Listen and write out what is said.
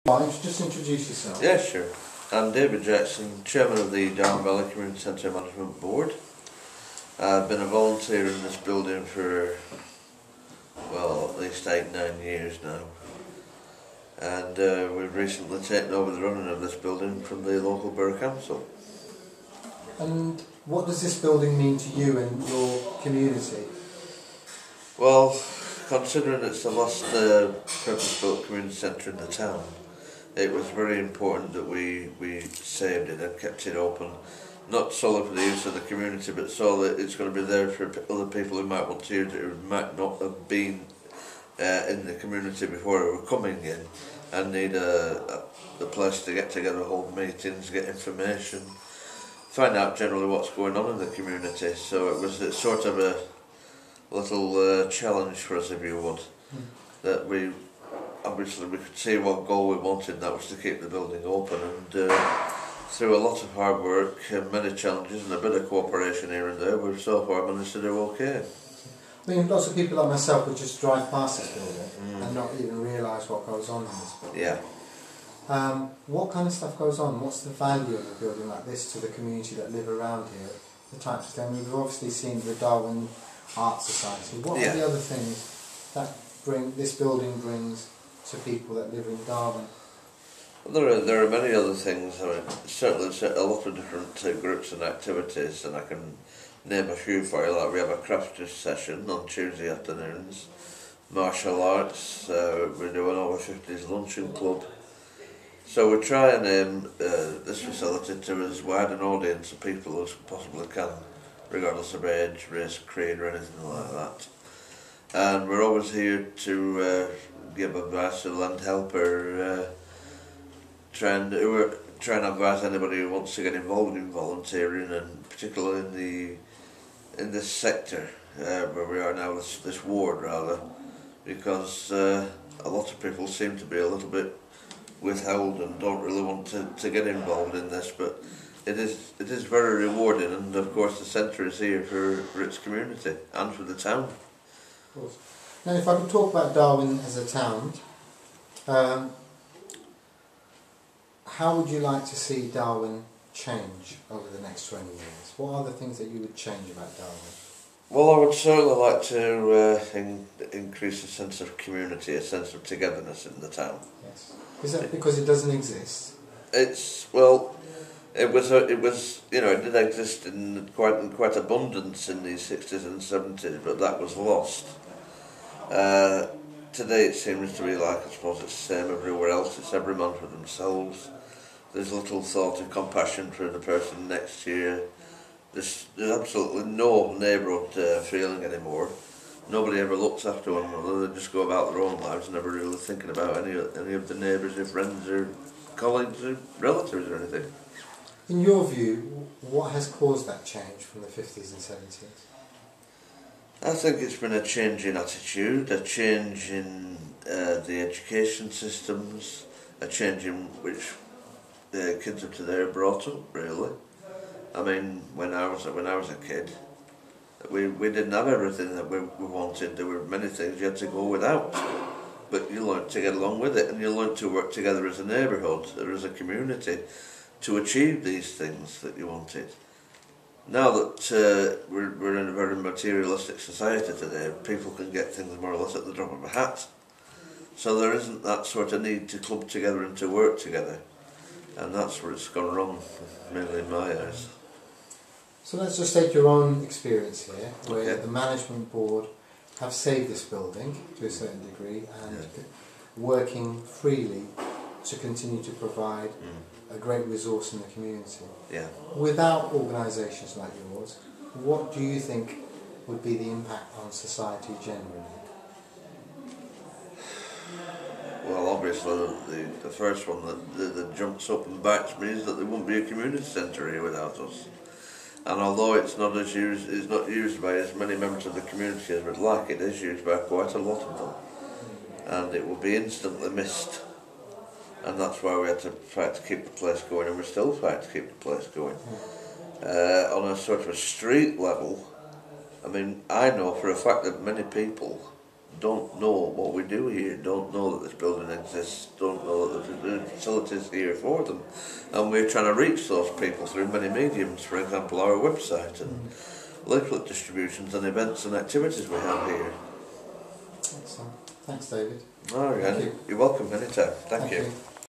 Just introduce yourself. Yeah, sure. I'm David Jackson, Chairman of the Darwen Valley Community Centre Management Board. I've been a volunteer in this building for, well, at least 8-9 years now. And we've recently taken over the running of this building from the local borough council. And what does this building mean to you and your community? Well, considering it's the last purpose-built community centre in the town, it was very important that we saved it and kept it open, not solely for the use of the community, but so that it's going to be there for other people who might want to use it, who might not have been in the community before who were coming in and need a place to get together, hold meetings, get information, find out generally what's going on in the community. So it's sort of a little challenge for us, if you would, that we could see what goal we wanted, and that was to keep the building open. And through a lot of hard work and many challenges and a bit of cooperation here and there, we've so far managed to do okay. I mean, lots of people like myself would just drive past this building and not even realise what goes on in this building. Yeah. What kind of stuff goes on? What's the value of a building like this to the community that live around here? The types of things we've obviously seen the Darwen Art Society. What are the other things that this building brings to people that live in Darwen? Well, there are many other things. I mean, certainly a lot of different groups and activities, and I can name a few for you. Like we have a crafters session on Tuesday afternoons, martial arts, we do an over 50s luncheon club. So we try and aim this facility to as wide an audience of people as possibly can, regardless of age, race, creed or anything like that. And we're always here to give advice, to lend help, or try and advise anybody who wants to get involved in volunteering, and particularly in this sector where we are now, this ward rather, because a lot of people seem to be a little bit withheld and don't really want to get involved in this, but it is very rewarding, and of course the centre is here for its community and for the town. Of course. Now, if I could talk about Darwen as a town, how would you like to see Darwen change over the next 20 years? What are the things that you would change about Darwen? Well, I would certainly like to increase a sense of community, a sense of togetherness in the town. Yes. Is that because it doesn't exist? It did exist in quite abundance in the 60s and 70s, but that was lost. Today it seems to be like, I suppose it's the same everywhere else. It's every man for themselves. There's little thought and compassion for the person next to you. There's absolutely no neighbourhood feeling anymore. Nobody ever looks after one another. They just go about their own lives, never really thinking about any of the neighbours, or friends, or colleagues, or relatives, or anything. In your view, what has caused that change from the 50s and 70s? I think it's been a change in attitude, a change in the education systems, a change in which the kids up to there are brought up, really. I mean, when I was a kid, we didn't have everything that we wanted. There were many things you had to go without, but you learned to get along with it, and you learned to work together as a neighbourhood or as a community to achieve these things that you wanted. Now that we're in a very materialistic society today, people can get things more or less at the drop of a hat. So there isn't that sort of need to club together and to work together. And that's where it's gone wrong, mainly in my eyes. So let's just take your own experience here, where the management board have saved this building to a certain degree and working freely to continue to provide a great resource in the community. Yeah. Without organisations like yours, what do you think would be the impact on society generally? Well, obviously the first one that jumps up and bites me is that there wouldn't be a community centre here without us. And although it's not used by as many members of the community as we'd like, it is used by quite a lot of them, and it will be instantly missed. And that's why we had to fight to keep the place going, and we're still fighting to keep the place going. On a sort of a street level, I mean, I know for a fact that many people don't know what we do here, don't know that this building exists, don't know that there's facilities here for them, and we're trying to reach those people through many mediums, for example our website and leaflet distributions and events and activities we have here. Excellent. Thanks, David. Alright, you're welcome anytime. Thank you.